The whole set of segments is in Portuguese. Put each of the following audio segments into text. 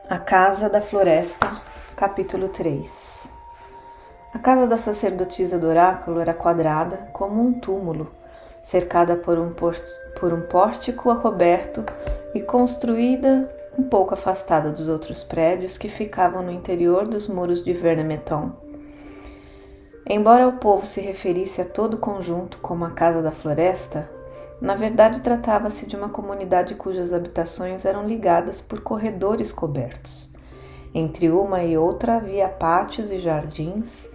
A Casa da Floresta, capítulo 3. A casa da sacerdotisa do oráculo era quadrada como um túmulo, cercada por um pórtico acoberto e construída um pouco afastada dos outros prédios que ficavam no interior dos muros de Vernemeton. Embora o povo se referisse a todo o conjunto como a Casa da Floresta, na verdade tratava-se de uma comunidade cujas habitações eram ligadas por corredores cobertos. Entre uma e outra havia pátios e jardins,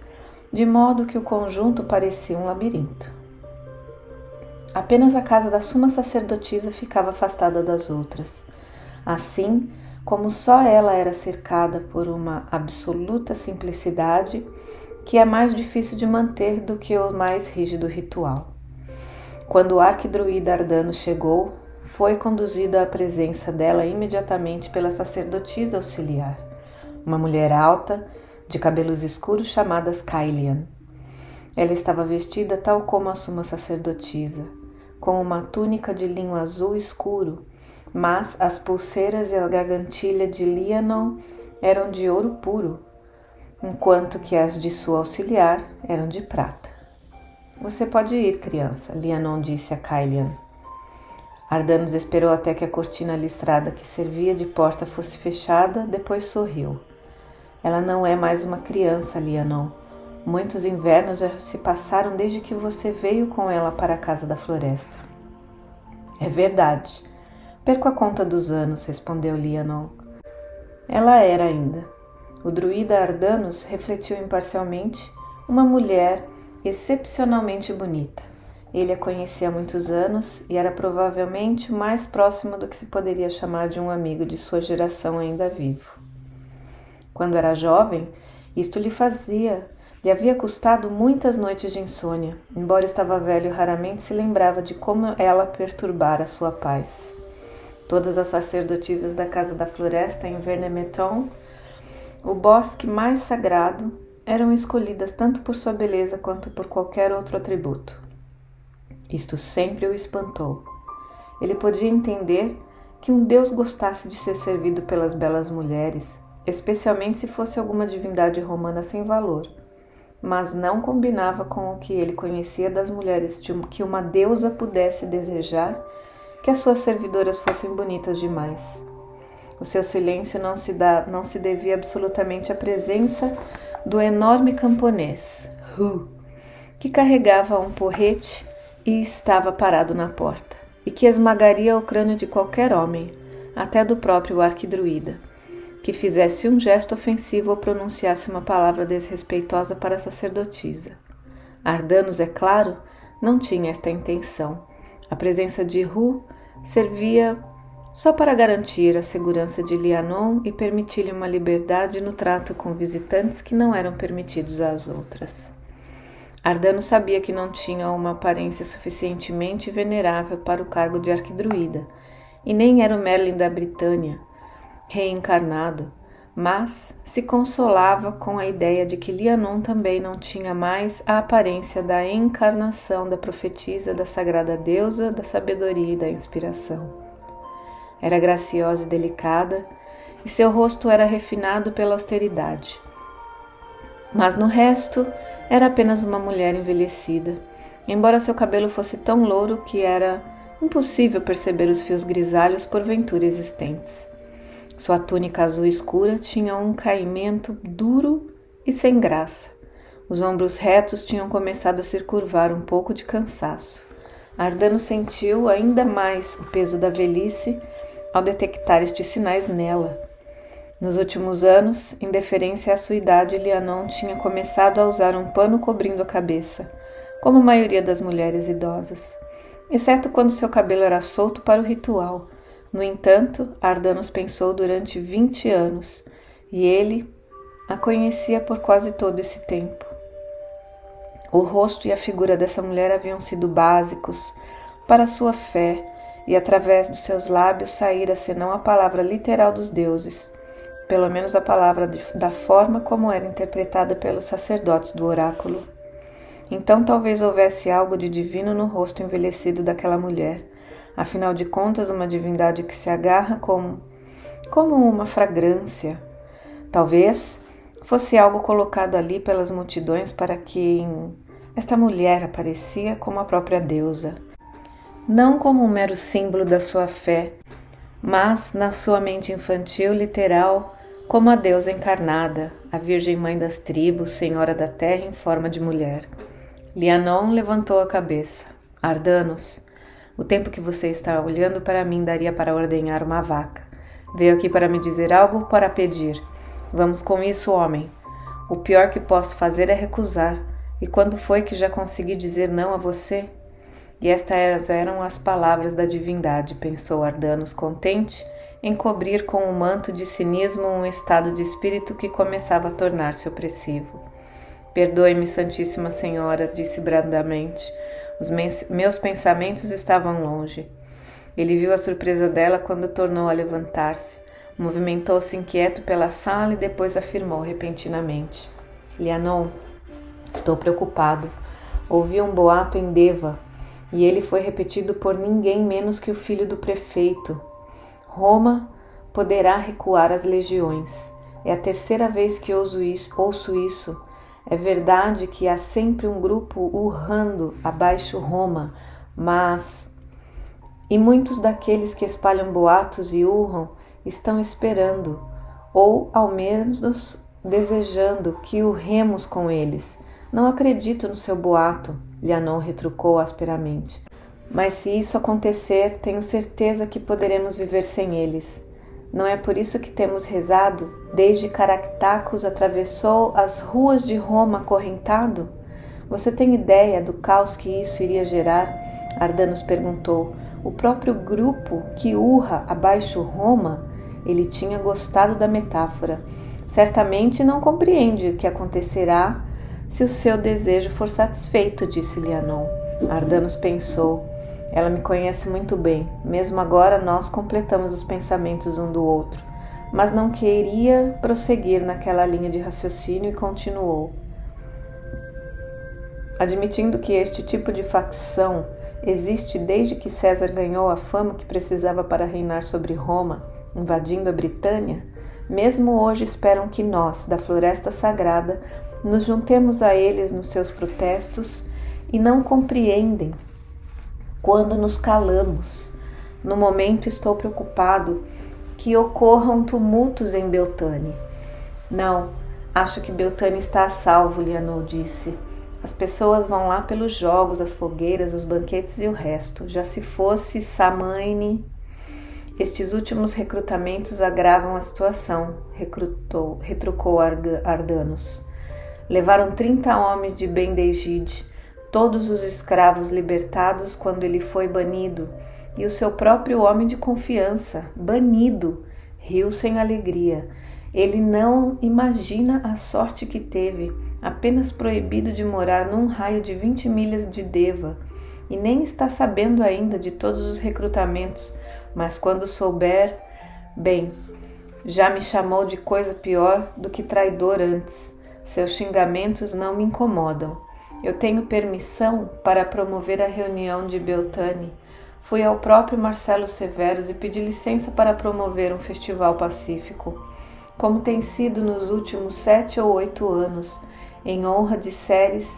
de modo que o conjunto parecia um labirinto. Apenas a casa da suma sacerdotisa ficava afastada das outras. Assim, como só ela era cercada por uma absoluta simplicidade, que é mais difícil de manter do que o mais rígido ritual. Quando o arquidruida Ardanos chegou, foi conduzido à presença dela imediatamente pela sacerdotisa auxiliar, uma mulher alta, de cabelos escuros chamadas Caelian. Ela estava vestida tal como a suma sacerdotisa, com uma túnica de linho azul escuro, mas as pulseiras e a gargantilha de Lianon eram de ouro puro, enquanto que as de sua auxiliar eram de prata. Você pode ir, criança, Lianon disse a Caelian. Ardanos esperou até que a cortina listrada que servia de porta fosse fechada, depois sorriu. Ela não é mais uma criança, Lianon. Muitos invernos já se passaram desde que você veio com ela para a Casa da Floresta. É verdade. Perco a conta dos anos, respondeu Lianon. Ela era ainda. O druida Ardanos refletiu imparcialmente uma mulher excepcionalmente bonita. Ele a conhecia há muitos anos e era provavelmente o mais próximo do que se poderia chamar de um amigo de sua geração ainda vivo. Quando era jovem, isto lhe havia custado muitas noites de insônia. Embora estava velho, raramente se lembrava de como ela perturbara sua paz. Todas as sacerdotisas da Casa da Floresta em Vernemeton, o bosque mais sagrado, eram escolhidas tanto por sua beleza quanto por qualquer outro atributo. Isto sempre o espantou. Ele podia entender que um deus gostasse de ser servido pelas belas mulheres, especialmente se fosse alguma divindade romana sem valor, mas não combinava com o que ele conhecia das mulheres que uma deusa pudesse desejar que as suas servidoras fossem bonitas demais. O seu silêncio não se devia absolutamente à presença do enorme camponês, Hu, que carregava um porrete e estava parado na porta, e que esmagaria o crânio de qualquer homem, até do próprio arquidruida, que fizesse um gesto ofensivo ou pronunciasse uma palavra desrespeitosa para a sacerdotisa. Ardanos, é claro, não tinha esta intenção. A presença de Hu servia só para garantir a segurança de Lianon e permitir-lhe uma liberdade no trato com visitantes que não eram permitidos às outras. Ardanos sabia que não tinha uma aparência suficientemente venerável para o cargo de arquidruida, e nem era o Merlin da Britânia, reencarnado, mas se consolava com a ideia de que Lianon também não tinha mais a aparência da encarnação da profetisa da sagrada deusa da sabedoria e da inspiração. Era graciosa e delicada, e seu rosto era refinado pela austeridade. Mas no resto, era apenas uma mulher envelhecida, embora seu cabelo fosse tão louro que era impossível perceber os fios grisalhos porventura existentes. Sua túnica azul escura tinha um caimento duro e sem graça. Os ombros retos tinham começado a se curvar um pouco de cansaço. Ardanos sentiu ainda mais o peso da velhice ao detectar estes sinais nela. Nos últimos anos, em deferência à sua idade, Lianon tinha começado a usar um pano cobrindo a cabeça, como a maioria das mulheres idosas, exceto quando seu cabelo era solto para o ritual. No entanto, Ardanos pensou durante 20 anos, e ele a conhecia por quase todo esse tempo. O rosto e a figura dessa mulher haviam sido básicos para sua fé, e através dos seus lábios saíra senão a palavra literal dos deuses, pelo menos a palavra da forma como era interpretada pelos sacerdotes do oráculo. Então talvez houvesse algo de divino no rosto envelhecido daquela mulher. Afinal de contas, uma divindade que se agarra como uma fragrância. Talvez fosse algo colocado ali pelas multidões para quem esta mulher aparecia como a própria deusa, não como um mero símbolo da sua fé, mas na sua mente infantil literal, como a deusa encarnada, a Virgem Mãe das Tribos, Senhora da Terra em forma de mulher. Lianon levantou a cabeça. Ardanos, o tempo que você está olhando para mim daria para ordenhar uma vaca. Veio aqui para me dizer algo ou para pedir? Vamos com isso, homem. O pior que posso fazer é recusar. E quando foi que já consegui dizer não a você? E estas eram as palavras da divindade, pensou Ardanos, contente em cobrir com um manto de cinismo um estado de espírito que começava a tornar-se opressivo. Perdoe-me, Santíssima Senhora, disse brandamente. Os meus pensamentos estavam longe. Ele viu a surpresa dela quando tornou a levantar-se. Movimentou-se inquieto pela sala e depois afirmou repentinamente. Lianon, estou preocupado. Ouvi um boato em Deva, e ele foi repetido por ninguém menos que o filho do prefeito. Roma poderá recuar as legiões. É a terceira vez que ouço isso. É verdade que há sempre um grupo urrando abaixo Roma, mas... E muitos daqueles que espalham boatos e urram estão esperando, ou ao menos desejando que urremos com eles. Não acredito no seu boato, Lianon retrucou asperamente. Mas se isso acontecer, tenho certeza que poderemos viver sem eles. Não é por isso que temos rezado, desde Caractacus atravessou as ruas de Roma acorrentado? Você tem ideia do caos que isso iria gerar? Ardanos perguntou. O próprio grupo que urra abaixo Roma? Ele tinha gostado da metáfora. Certamente não compreende o que acontecerá se o seu desejo for satisfeito, disse Lianon. Ardanos pensou. Ela me conhece muito bem. Mesmo agora nós completamos os pensamentos um do outro. Mas não queria prosseguir naquela linha de raciocínio e continuou. Admitindo que este tipo de facção existe desde que César ganhou a fama que precisava para reinar sobre Roma, invadindo a Britânia, mesmo hoje esperam que nós, da Floresta Sagrada, nos juntemos a eles nos seus protestos e não compreendem quando nos calamos. No momento estou preocupado que ocorram tumultos em Beltane. Não, acho que Beltane está a salvo, Lianon disse. As pessoas vão lá pelos jogos, as fogueiras, os banquetes e o resto. Já se fosse Samaine... Estes últimos recrutamentos agravam a situação, retrucou Ardanos. Levaram 30 homens de Bendegide, todos os escravos libertados quando ele foi banido, e o seu próprio homem de confiança, banido, riu sem alegria. Ele não imagina a sorte que teve, apenas proibido de morar num raio de 20 milhas de Deva, e nem está sabendo ainda de todos os recrutamentos, mas quando souber, bem, já me chamou de coisa pior do que traidor antes. Seus xingamentos não me incomodam. Eu tenho permissão para promover a reunião de Beltane. Fui ao próprio Marcelo Severus e pedi licença para promover um festival pacífico, como tem sido nos últimos 7 ou 8 anos, em honra de Ceres,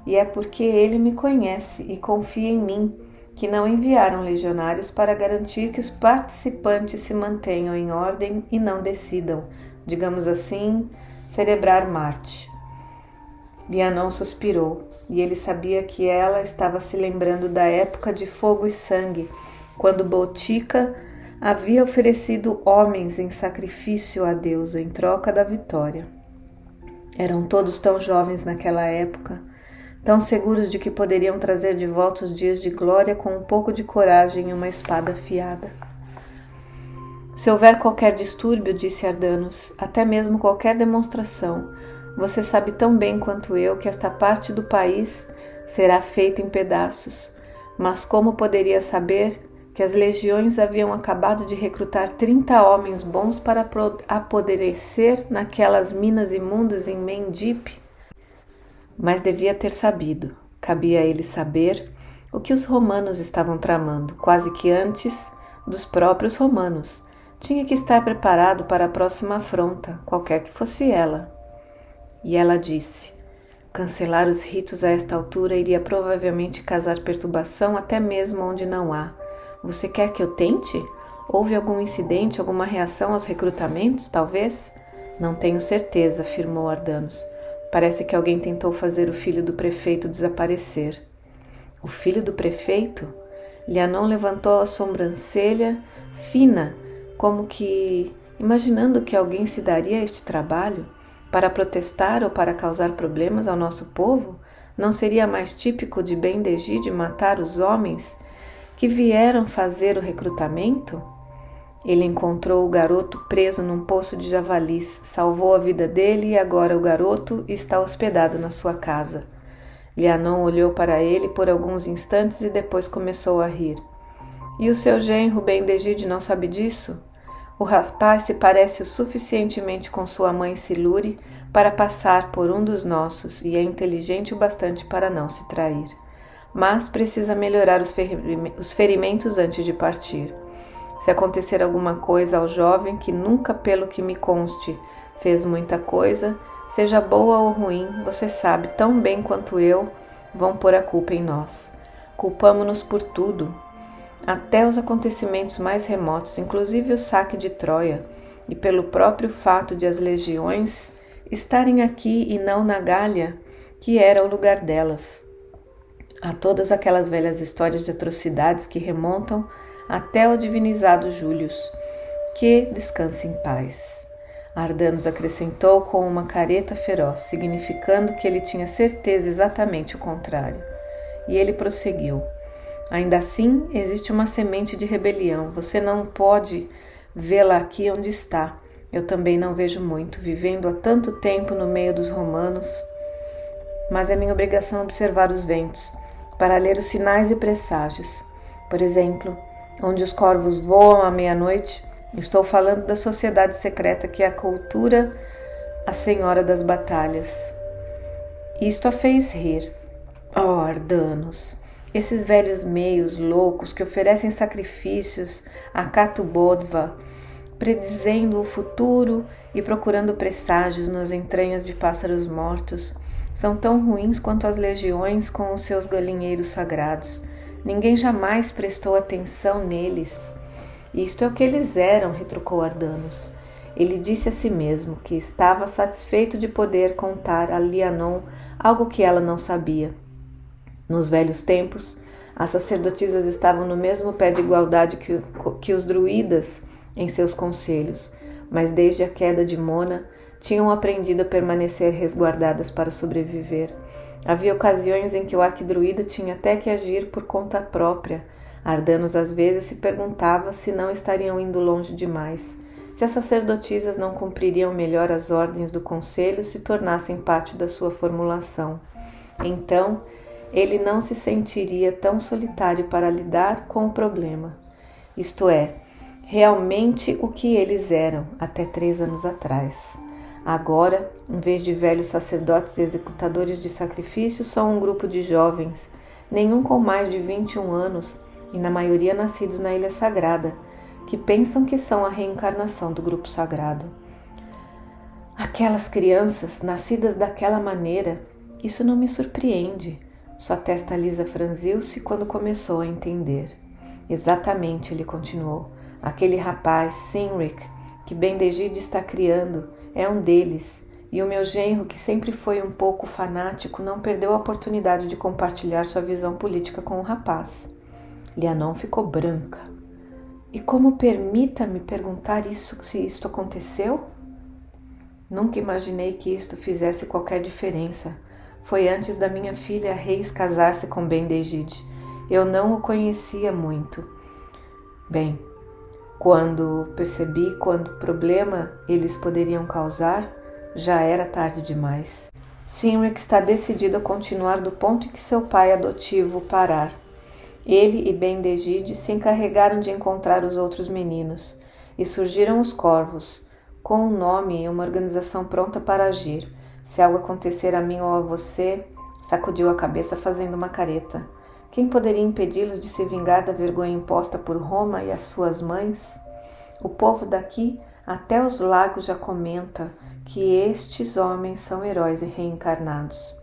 e é porque ele me conhece e confia em mim, que não enviaram legionários para garantir que os participantes se mantenham em ordem e não decidam, digamos assim, celebrar Marte. Lianon suspirou, e ele sabia que ela estava se lembrando da época de fogo e sangue, quando Botica havia oferecido homens em sacrifício à deusa em troca da vitória. Eram todos tão jovens naquela época, tão seguros de que poderiam trazer de volta os dias de glória com um pouco de coragem e uma espada afiada. Se houver qualquer distúrbio, disse Ardanos, até mesmo qualquer demonstração, você sabe tão bem quanto eu que esta parte do país será feita em pedaços. Mas como poderia saber que as legiões haviam acabado de recrutar 30 homens bons para apodrecer naquelas minas imundas em Mendip? Mas devia ter sabido. Cabia a ele saber o que os romanos estavam tramando, quase que antes dos próprios romanos. Tinha que estar preparado para a próxima afronta, qualquer que fosse ela. E ela disse: cancelar os ritos a esta altura iria provavelmente causar perturbação até mesmo onde não há. Você quer que eu tente? Houve algum incidente, alguma reação aos recrutamentos, talvez? Não tenho certeza, afirmou Ardanos. Parece que alguém tentou fazer o filho do prefeito desaparecer. O filho do prefeito? Lianon levantou a sobrancelha fina, como que imaginando que alguém se daria a este trabalho para protestar ou para causar problemas ao nosso povo. Não seria mais típico de Ben-Degid matar os homens que vieram fazer o recrutamento? Ele encontrou o garoto preso num poço de javalis, salvou a vida dele e agora o garoto está hospedado na sua casa. Lianon olhou para ele por alguns instantes e depois começou a rir. E o seu genro Ben-Degid não sabe disso? O rapaz se parece o suficientemente com sua mãe Siluri para passar por um dos nossos e é inteligente o bastante para não se trair. Mas precisa melhorar os ferimentos antes de partir. Se acontecer alguma coisa ao jovem que nunca, pelo que me conste, fez muita coisa, seja boa ou ruim, você sabe tão bem quanto eu, vão pôr a culpa em nós. Culpamo-nos por tudo, até os acontecimentos mais remotos, inclusive o saque de Troia, e pelo próprio fato de as legiões estarem aqui e não na Gália, que era o lugar delas. Há todas aquelas velhas histórias de atrocidades que remontam até o divinizado Július, que descanse em paz. Ardanos acrescentou com uma careta feroz, significando que ele tinha certeza exatamente o contrário. E ele prosseguiu. Ainda assim, existe uma semente de rebelião. Você não pode vê-la aqui onde está. Eu também não vejo muito, vivendo há tanto tempo no meio dos romanos. Mas é minha obrigação observar os ventos, para ler os sinais e presságios. Por exemplo, onde os corvos voam à meia-noite, estou falando da sociedade secreta que acultura a Senhora das Batalhas. Isto a fez rir. Oh, Ardanos! Esses velhos meios loucos que oferecem sacrifícios a Catubodva, predizendo o futuro e procurando presságios nas entranhas de pássaros mortos, são tão ruins quanto as legiões com os seus galinheiros sagrados. Ninguém jamais prestou atenção neles. Isto é o que eles eram, retrucou Ardanos. Ele disse a si mesmo que estava satisfeito de poder contar a Lianon algo que ela não sabia. Nos velhos tempos, as sacerdotisas estavam no mesmo pé de igualdade que os druidas em seus conselhos, mas desde a queda de Mona tinham aprendido a permanecer resguardadas para sobreviver. Havia ocasiões em que o arquidruida tinha até que agir por conta própria. Ardanos às vezes se perguntava se não estariam indo longe demais, se as sacerdotisas não cumpririam melhor as ordens do conselho se tornassem parte da sua formulação. Então, ele não se sentiria tão solitário para lidar com o problema. Isto é, realmente o que eles eram até 3 anos atrás. Agora, em vez de velhos sacerdotes e executadores de sacrifícios, são um grupo de jovens, nenhum com mais de 21 anos, e na maioria nascidos na Ilha Sagrada, que pensam que são a reencarnação do grupo sagrado. Aquelas crianças, nascidas daquela maneira, isso não me surpreende. Sua testa lisa franziu-se quando começou a entender. Exatamente, ele continuou. Aquele rapaz, Cynric, que Ben-Degid está criando, é um deles, e o meu genro, que sempre foi um pouco fanático, não perdeu a oportunidade de compartilhar sua visão política com o rapaz. Lianon ficou branca. E como permita-me perguntar isso, se isto aconteceu? Nunca imaginei que isto fizesse qualquer diferença. Foi antes da minha filha Reis casar-se com Ben-Degid. Eu não o conhecia muito. Bem, quando percebi quanto problema eles poderiam causar, já era tarde demais. Cynric está decidido a continuar do ponto em que seu pai adotivo parar. Ele e Ben-Degid se encarregaram de encontrar os outros meninos, e surgiram os corvos, com um nome e uma organização pronta para agir. Se algo acontecer a mim ou a você, sacudiu a cabeça fazendo uma careta. Quem poderia impedi-los de se vingar da vergonha imposta por Roma e as suas mães? O povo daqui até os lagos já comenta que estes homens são heróis reencarnados.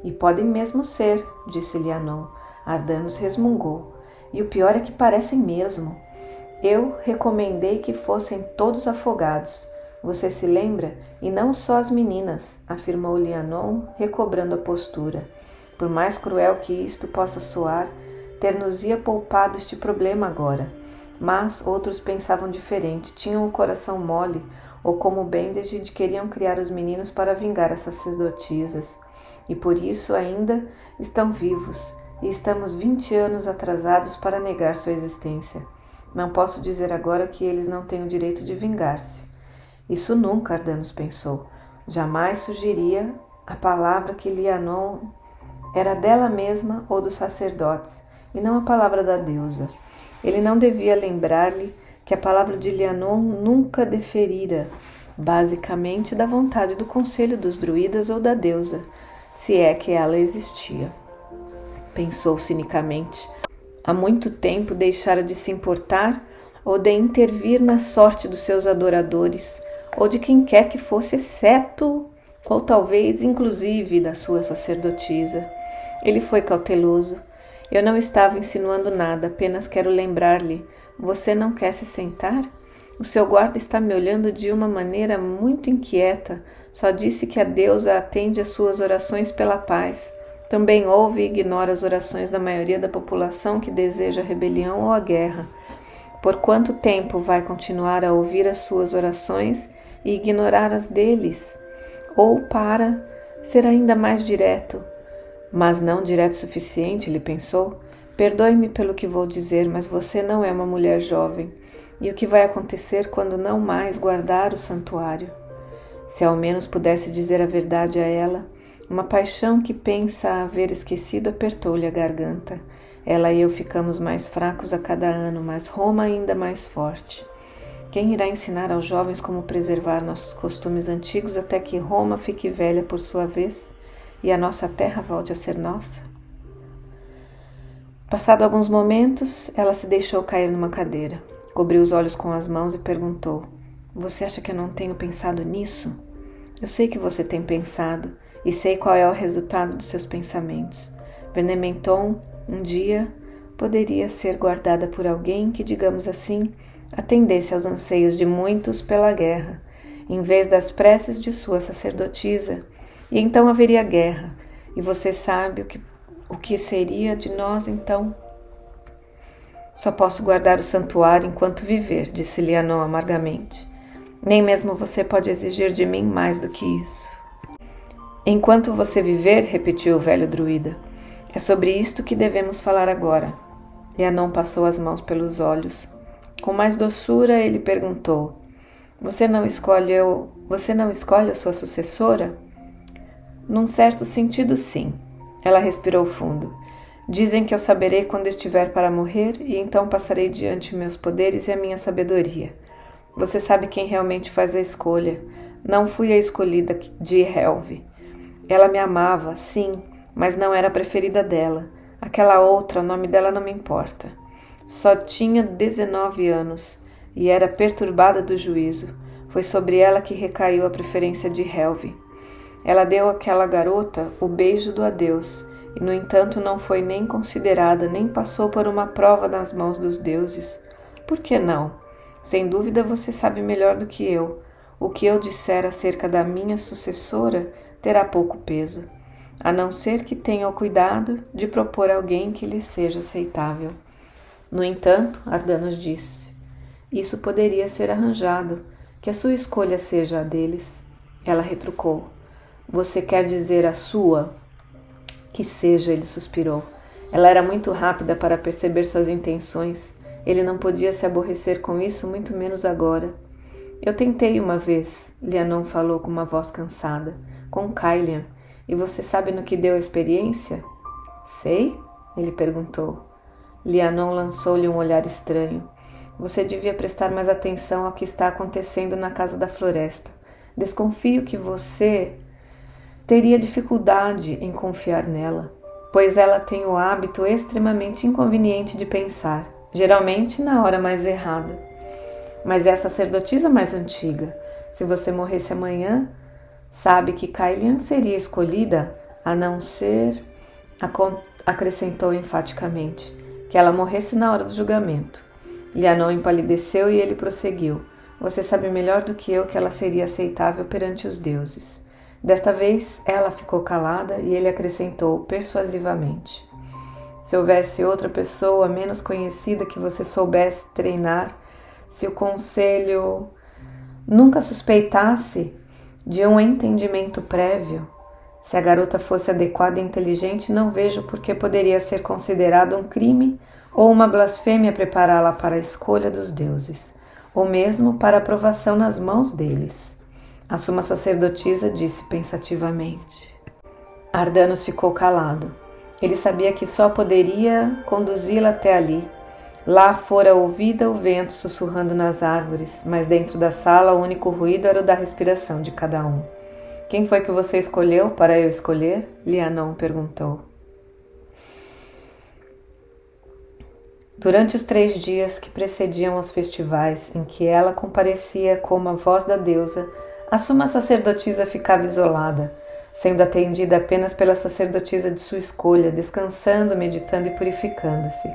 E podem mesmo ser, disse Lianon. Ardanos resmungou. E o pior é que parecem mesmo. Eu recomendei que fossem todos afogados. Você se lembra? E não só as meninas, afirmou Lianon, recobrando a postura. Por mais cruel que isto possa soar, ter-nos-ia poupado este problema agora. Mas outros pensavam diferente, tinham o coração mole, ou como Bendegid queriam criar os meninos para vingar as sacerdotisas. E por isso ainda estão vivos, e estamos 20 anos atrasados para negar sua existência. Não posso dizer agora que eles não têm o direito de vingar-se. Isso nunca, Ardanos pensou. Jamais surgiria a palavra que Lianon era dela mesma ou dos sacerdotes, e não a palavra da deusa. Ele não devia lembrar-lhe que a palavra de Lianon nunca deferira, basicamente da vontade do conselho dos druidas ou da deusa, se é que ela existia. Pensou cinicamente. Há muito tempo deixara de se importar ou de intervir na sorte dos seus adoradores, ou de quem quer que fosse, exceto, ou talvez inclusive, da sua sacerdotisa. Ele foi cauteloso. Eu não estava insinuando nada, apenas quero lembrar-lhe. Você não quer se sentar? O seu guarda está me olhando de uma maneira muito inquieta. Só disse que a deusa atende às suas orações pela paz. Também ouve e ignora as orações da maioria da população que deseja a rebelião ou a guerra. Por quanto tempo vai continuar a ouvir as suas orações e ignorar as deles? Ou para ser ainda mais direto? Mas não direto o suficiente, ele pensou. Perdoe-me pelo que vou dizer, mas você não é uma mulher jovem. E o que vai acontecer quando não mais guardar o santuário? Se ao menos pudesse dizer a verdade a ela, uma paixão que pensa haver esquecido apertou-lhe a garganta. Ela e eu ficamos mais fracos a cada ano, mas Roma ainda mais forte. Quem irá ensinar aos jovens como preservar nossos costumes antigos até que Roma fique velha por sua vez e a nossa terra volte a ser nossa? Passado alguns momentos, ela se deixou cair numa cadeira, cobriu os olhos com as mãos e perguntou: Você acha que eu não tenho pensado nisso? Eu sei que você tem pensado e sei qual é o resultado dos seus pensamentos. Venementon, um dia, poderia ser guardada por alguém que, digamos assim, atendesse aos anseios de muitos pela guerra, em vez das preces de sua sacerdotisa, e então haveria guerra, e você sabe o que seria de nós então? Só posso guardar o santuário enquanto viver, disse Lianon amargamente. Nem mesmo você pode exigir de mim mais do que isso. Enquanto você viver, repetiu o velho druida. É sobre isto que devemos falar agora. Lianon passou as mãos pelos olhos. Com mais doçura, ele perguntou: Você não escolhe a sua sucessora? Num certo sentido, sim. Ela respirou fundo. Dizem que eu saberei quando estiver para morrer e então passarei diante meus poderes e a minha sabedoria. Você sabe quem realmente faz a escolha. Não fui a escolhida de Helve. Ela me amava, sim, mas não era a preferida dela. Aquela outra, o nome dela não me importa. Só tinha 19 anos e era perturbada do juízo. Foi sobre ela que recaiu a preferência de Helve. Ela deu àquela garota o beijo do adeus e, no entanto, não foi nem considerada, nem passou por uma prova nas mãos dos deuses. Por que não? Sem dúvida você sabe melhor do que eu. O que eu disser acerca da minha sucessora terá pouco peso, a não ser que tenha o cuidado de propor alguém que lhe seja aceitável. No entanto, Ardanos disse, isso poderia ser arranjado, que a sua escolha seja a deles. Ela retrucou, você quer dizer a sua? Que seja, ele suspirou. Ela era muito rápida para perceber suas intenções. Ele não podia se aborrecer com isso, muito menos agora. Eu tentei uma vez, Lianon falou com uma voz cansada, com Caelian, e você sabe no que deu a experiência? Sei? Ele perguntou. Lianon lançou-lhe um olhar estranho. Você devia prestar mais atenção ao que está acontecendo na Casa da Floresta. Desconfio que você teria dificuldade em confiar nela, pois ela tem o hábito extremamente inconveniente de pensar, geralmente na hora mais errada. Mas é a sacerdotisa mais antiga. Se você morresse amanhã, sabe que Cailian seria escolhida, a não ser, acrescentou enfaticamente, que ela morresse na hora do julgamento. Lianon empalideceu e ele prosseguiu. Você sabe melhor do que eu que ela seria aceitável perante os deuses. Desta vez, ela ficou calada e ele acrescentou persuasivamente. Se houvesse outra pessoa menos conhecida que você soubesse treinar, se o conselho nunca suspeitasse de um entendimento prévio, se a garota fosse adequada e inteligente, não vejo por que poderia ser considerado um crime ou uma blasfêmia prepará-la para a escolha dos deuses, ou mesmo para aprovação nas mãos deles. A suma sacerdotisa disse pensativamente. Ardanos ficou calado. Ele sabia que só poderia conduzi-la até ali. Lá fora ouvida o vento sussurrando nas árvores, mas dentro da sala o único ruído era o da respiração de cada um. Quem foi que você escolheu para eu escolher? Lianon perguntou. Durante os 3 dias que precediam os festivais, em que ela comparecia como a voz da deusa, a suma sacerdotisa ficava isolada, sendo atendida apenas pela sacerdotisa de sua escolha, descansando, meditando e purificando-se.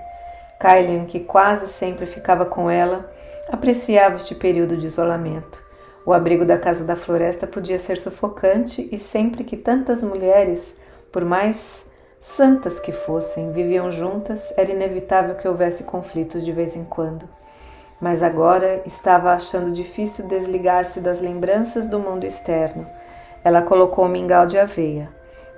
Cailian, que quase sempre ficava com ela, apreciava este período de isolamento. O abrigo da Casa da Floresta podia ser sufocante e sempre que tantas mulheres, por mais santas que fossem, viviam juntas, era inevitável que houvesse conflitos de vez em quando. Mas agora estava achando difícil desligar-se das lembranças do mundo externo. Ela colocou um mingau de aveia,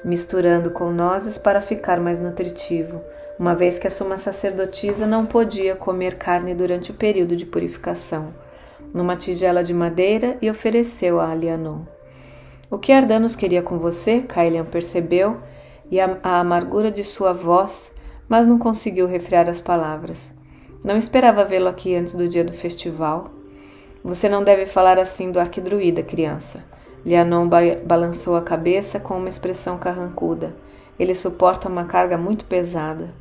misturando com nozes para ficar mais nutritivo, uma vez que a suma sacerdotisa não podia comer carne durante o período de purificação, numa tigela de madeira, e ofereceu a Lianon. O que Ardanos queria com você? Cailian percebeu, e a amargura de sua voz, mas não conseguiu refrear as palavras. Não esperava vê-lo aqui antes do dia do festival. Você não deve falar assim do arquidruída, criança. Lianon balançou a cabeça com uma expressão carrancuda. Ele suporta uma carga muito pesada.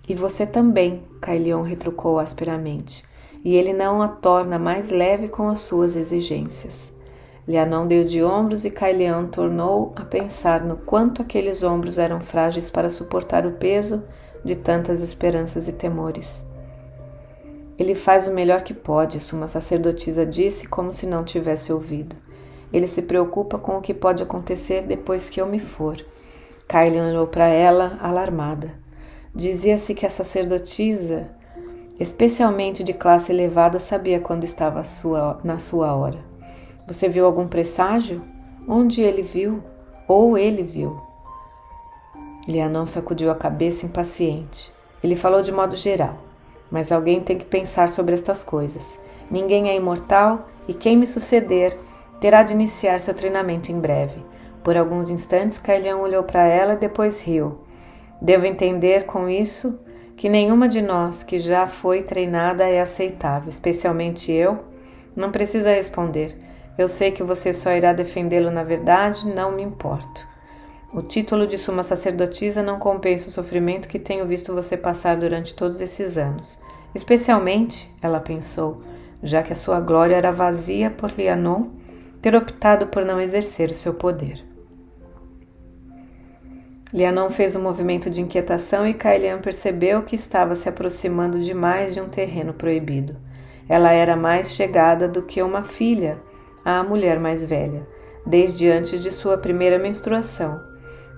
E você também, Cailion retrucou asperamente. E ele não a torna mais leve com as suas exigências. Lianon deu de ombros e Cailion tornou a pensar no quanto aqueles ombros eram frágeis para suportar o peso de tantas esperanças e temores. Ele faz o melhor que pode, suma sacerdotisa disse como se não tivesse ouvido. Ele se preocupa com o que pode acontecer depois que eu me for. Cailian olhou para ela, alarmada. Dizia-se que a sacerdotisa, especialmente de classe elevada, sabia quando estava na sua hora. Você viu algum presságio? Onde ele viu? Ou ele viu? Lianon sacudiu a cabeça impaciente. Ele falou de modo geral. Mas alguém tem que pensar sobre estas coisas. Ninguém é imortal e quem me suceder terá de iniciar seu treinamento em breve. Por alguns instantes, Cailian olhou para ela e depois riu. Devo entender com isso que nenhuma de nós que já foi treinada é aceitável, especialmente eu. Não precisa responder. Eu sei que você só irá defendê-lo na verdade, não me importo. O título de suma sacerdotisa não compensa o sofrimento que tenho visto você passar durante todos esses anos. Especialmente, ela pensou, já que a sua glória era vazia por Lianon ter optado por não exercer o seu poder. Lianon fez um movimento de inquietação e Cailian percebeu que estava se aproximando demais de um terreno proibido. Ela era mais chegada do que uma filha à mulher mais velha, desde antes de sua primeira menstruação.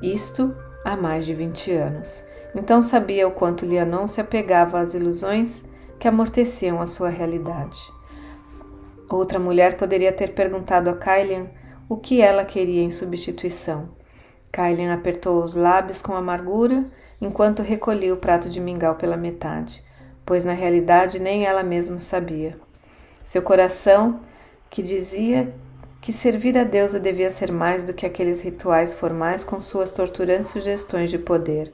Isto há mais de 20 anos. Então sabia o quanto Lianon se apegava às ilusões que amorteciam a sua realidade. Outra mulher poderia ter perguntado a Cailian o que ela queria em substituição. Cailian apertou os lábios com amargura enquanto recolhia o prato de mingau pela metade, pois na realidade nem ela mesma sabia. Seu coração, que dizia que servir a deusa devia ser mais do que aqueles rituais formais com suas torturantes sugestões de poder.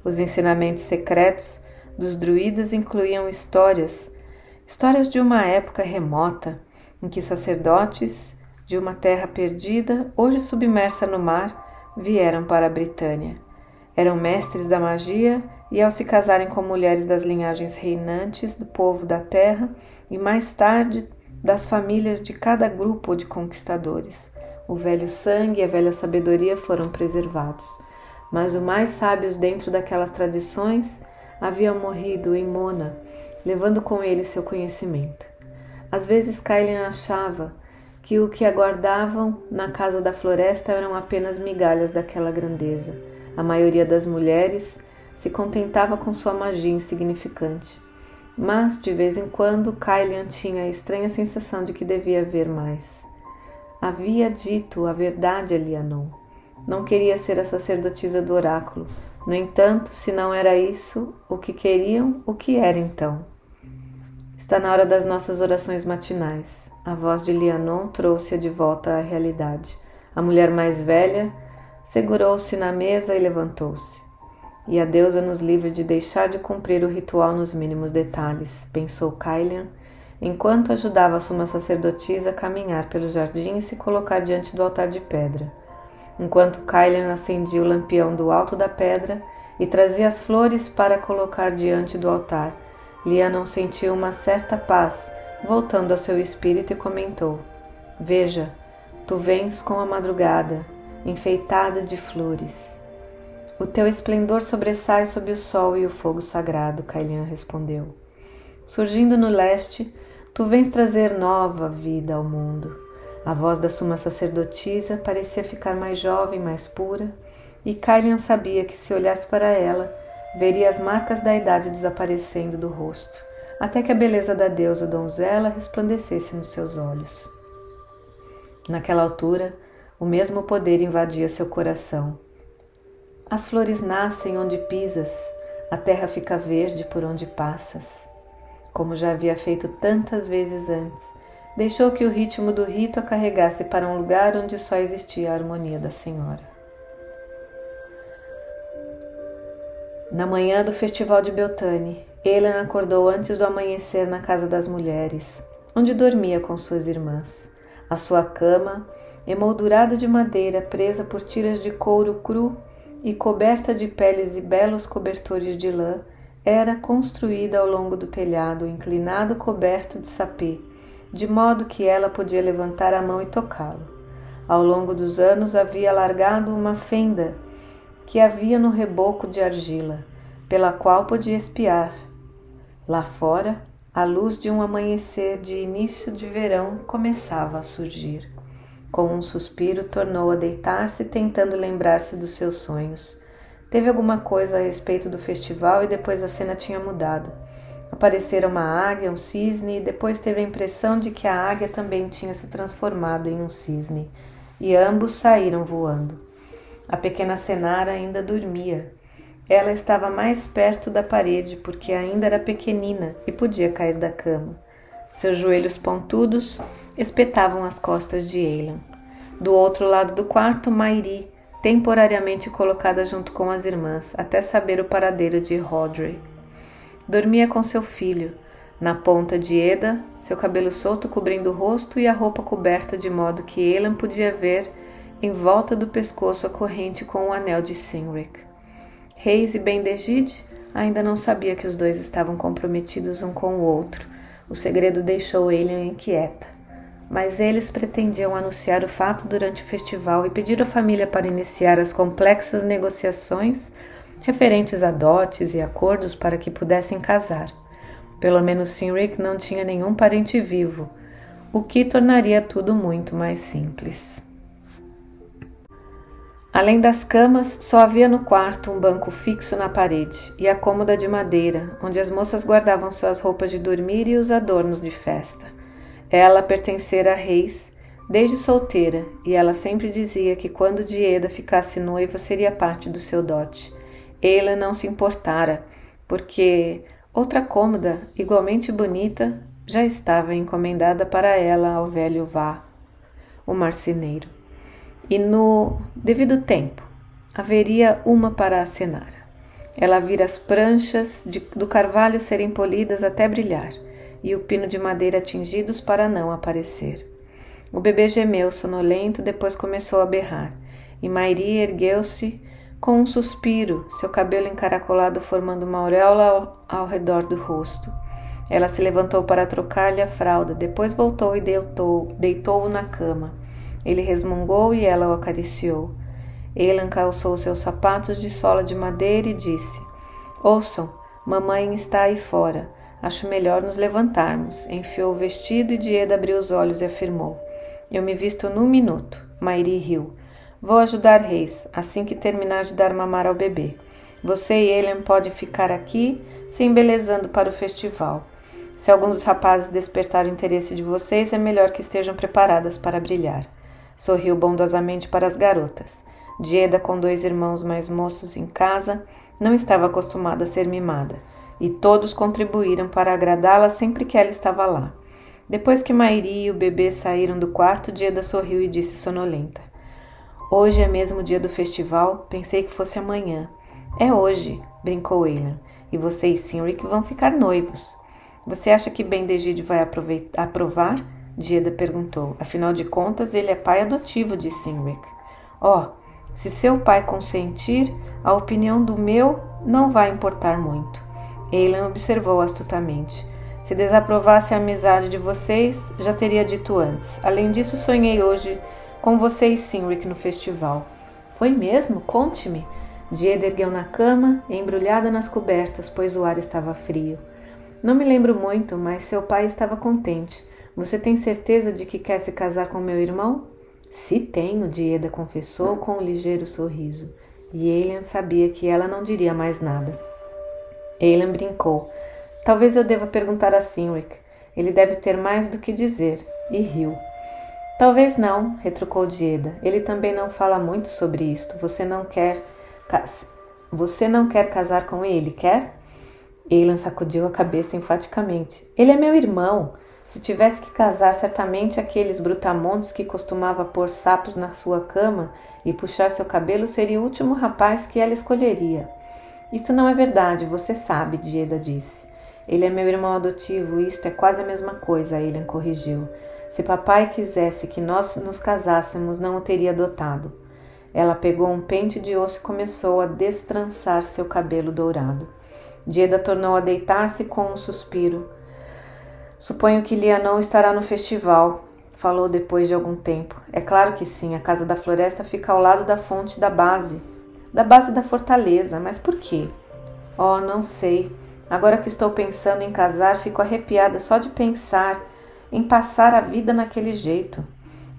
Os ensinamentos secretos dos druidas incluíam histórias de uma época remota, em que sacerdotes de uma terra perdida, hoje submersa no mar, vieram para a Britânia. Eram mestres da magia e, ao se casarem com mulheres das linhagens reinantes do povo da terra, e mais tarde das famílias de cada grupo de conquistadores. O velho sangue e a velha sabedoria foram preservados, mas os mais sábios dentro daquelas tradições haviam morrido em Mona, levando com ele seu conhecimento. Às vezes Kailian achava que o que aguardavam na casa da floresta eram apenas migalhas daquela grandeza. A maioria das mulheres se contentava com sua magia insignificante. Mas, de vez em quando, Kailian tinha a estranha sensação de que devia haver mais. Havia dito a verdade a Lianon. Não queria ser a sacerdotisa do oráculo. No entanto, se não era isso o que queriam, o que era então? Está na hora das nossas orações matinais. A voz de Lianon trouxe-a de volta à realidade. A mulher mais velha segurou-se na mesa e levantou-se. E a deusa nos livre de deixar de cumprir o ritual nos mínimos detalhes, pensou Kailian, enquanto ajudava a suma sacerdotisa a caminhar pelo jardim e se colocar diante do altar de pedra. Enquanto Kailian acendia o lampião do alto da pedra e trazia as flores para colocar diante do altar, Lianon sentiu uma certa paz, voltando ao seu espírito e comentou: Veja, tu vens com a madrugada, enfeitada de flores. O teu esplendor sobressai sob o sol e o fogo sagrado, Kailian respondeu. Surgindo no leste, tu vens trazer nova vida ao mundo. A voz da suma sacerdotisa parecia ficar mais jovem, mais pura, e Kailian sabia que se olhasse para ela, veria as marcas da idade desaparecendo do rosto, até que a beleza da deusa donzela resplandecesse nos seus olhos. Naquela altura, o mesmo poder invadia seu coração. As flores nascem onde pisas, a terra fica verde por onde passas. Como já havia feito tantas vezes antes, deixou que o ritmo do rito a carregasse para um lugar onde só existia a harmonia da Senhora. Na manhã do festival de Beltane, Eilan acordou antes do amanhecer na casa das mulheres, onde dormia com suas irmãs. A sua cama, emoldurada de madeira presa por tiras de couro cru e coberta de peles e belos cobertores de lã, era construída ao longo do telhado, inclinado coberto de sapê, de modo que ela podia levantar a mão e tocá-lo. Ao longo dos anos havia alargado uma fenda que havia no reboco de argila, pela qual podia espiar. Lá fora, a luz de um amanhecer de início de verão começava a surgir. Com um suspiro, tornou a deitar-se, tentando lembrar-se dos seus sonhos. Teve alguma coisa a respeito do festival e depois a cena tinha mudado. Aparecera uma águia, um cisne, e depois teve a impressão de que a águia também tinha se transformado em um cisne, e ambos saíram voando. A pequena Senara ainda dormia. Ela estava mais perto da parede porque ainda era pequenina e podia cair da cama. Seus joelhos pontudos espetavam as costas de Eilan. Do outro lado do quarto, Mairi, temporariamente colocada junto com as irmãs, até saber o paradeiro de Rodri. Dormia com seu filho, na ponta de Eda, seu cabelo solto cobrindo o rosto e a roupa coberta de modo que Eilan podia ver em volta do pescoço a corrente com o anel de Cynric. Reis e Bendegid ainda não sabia que os dois estavam comprometidos um com o outro. O segredo deixou Eilan inquieta. Mas eles pretendiam anunciar o fato durante o festival e pedir à família para iniciar as complexas negociações referentes a dotes e acordos para que pudessem casar. Pelo menos Cynric não tinha nenhum parente vivo, o que tornaria tudo muito mais simples. Além das camas, só havia no quarto um banco fixo na parede e a cômoda de madeira, onde as moças guardavam suas roupas de dormir e os adornos de festa. Ela pertencera a Reis desde solteira, e ela sempre dizia que quando Dieda ficasse noiva seria parte do seu dote. Eilan não se importara, porque outra cômoda, igualmente bonita, já estava encomendada para ela ao velho Vá, o marceneiro. E no devido tempo, haveria uma para a Senara. Ela vira as pranchas do carvalho serem polidas até brilhar, e o pino de madeira tingidos para não aparecer. O bebê gemeu sonolento, depois começou a berrar, e Mairi ergueu-se com um suspiro, seu cabelo encaracolado formando uma auréola ao redor do rosto. Ela se levantou para trocar-lhe a fralda, depois voltou e deitou-o na cama. Ele resmungou e ela o acariciou. Eilan calçou seus sapatos de sola de madeira e disse: Ouçam, mamãe está aí fora. Acho melhor nos levantarmos. Enfiou o vestido e Dieda abriu os olhos e afirmou: Eu me visto num minuto. Mairi riu. Vou ajudar Reis, assim que terminar de dar mamar ao bebê. Você e Eilan podem ficar aqui, se embelezando para o festival. Se algum dos rapazes despertar o interesse de vocês, é melhor que estejam preparadas para brilhar. Sorriu bondosamente para as garotas. Dieda, com 2 irmãos mais moços em casa, não estava acostumada a ser mimada, e todos contribuíram para agradá-la sempre que ela estava lá. Depois que Mairi e o bebê saíram do quarto, Dieda sorriu e disse sonolenta: Hoje é mesmo o dia do festival, pensei que fosse amanhã. É hoje, brincou Eilan, e você e Cynric vão ficar noivos. Você acha que Bendegeed vai aprovar? Dieda perguntou. Afinal de contas, ele é pai adotivo de Cynric. Se seu pai consentir, a opinião do meu não vai importar muito. Eilan observou astutamente. Se desaprovasse a amizade de vocês, já teria dito antes. Além disso, sonhei hoje com você e Cynric no festival. Foi mesmo? Conte-me. Dieda ergueu na cama, embrulhada nas cobertas, pois o ar estava frio. Não me lembro muito, mas seu pai estava contente. Você tem certeza de que quer se casar com meu irmão? Se tenho, Dieda confessou com um ligeiro sorriso. E Eilan sabia que ela não diria mais nada. Eilan brincou. Talvez eu deva perguntar a Cynric. Ele deve ter mais do que dizer. E riu. Talvez não, retrucou Dieda. Ele também não fala muito sobre isto. Você não quer casar com ele, quer? Eilan sacudiu a cabeça enfaticamente. Ele é meu irmão. Se tivesse que casar, certamente aqueles brutamontes que costumava pôr sapos na sua cama e puxar seu cabelo seria o último rapaz que ela escolheria. Isso não é verdade, você sabe, Dieda disse. Ele é meu irmão adotivo e isto é quase a mesma coisa, Eilan corrigiu. Se papai quisesse que nós nos casássemos, não o teria adotado. Ela pegou um pente de osso e começou a destrançar seu cabelo dourado. Dieda tornou a deitar-se com um suspiro. Suponho que Lianon estará no festival, falou depois de algum tempo. É claro que sim, a Casa da Floresta fica ao lado da fonte da base da fortaleza, mas por quê? Não sei. Agora que estou pensando em casar, fico arrepiada só de pensar em passar a vida naquele jeito.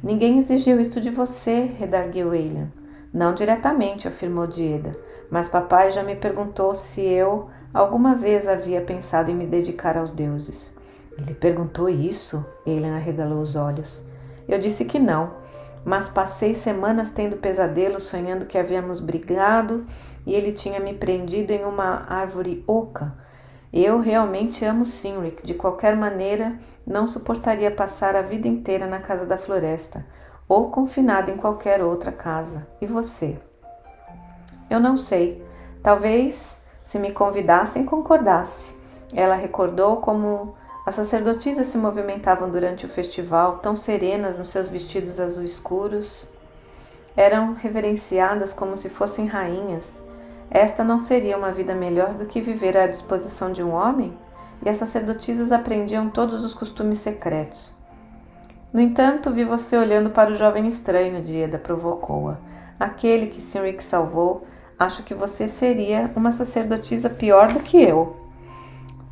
Ninguém exigiu isto de você, redarguiu Eilan. Não diretamente, afirmou Dieda, mas papai já me perguntou se eu alguma vez havia pensado em me dedicar aos deuses. Ele perguntou isso? Eilan arregalou os olhos. Eu disse que não, mas passei semanas tendo pesadelos sonhando que havíamos brigado e ele tinha me prendido em uma árvore oca. Eu realmente amo Cynric. De qualquer maneira, não suportaria passar a vida inteira na Casa da Floresta ou confinada em qualquer outra casa. E você? Eu não sei. Talvez, se me convidassem, concordasse. Ela recordou como as sacerdotisas se movimentavam durante o festival, tão serenas nos seus vestidos azul escuros. Eram reverenciadas como se fossem rainhas. Esta não seria uma vida melhor do que viver à disposição de um homem? E as sacerdotisas aprendiam todos os costumes secretos. No entanto, vi você olhando para o jovem estranho, Dieda provocou-a. Aquele que Cynric salvou. Acho que você seria uma sacerdotisa pior do que eu.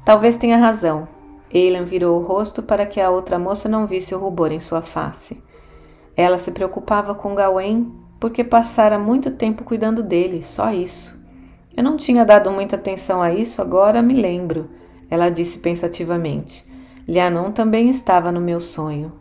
Talvez tenha razão. Eilan virou o rosto para que a outra moça não visse o rubor em sua face. Ela se preocupava com Gawain porque passara muito tempo cuidando dele, só isso. Eu não tinha dado muita atenção a isso, agora me lembro, ela disse pensativamente. Lianon também estava no meu sonho.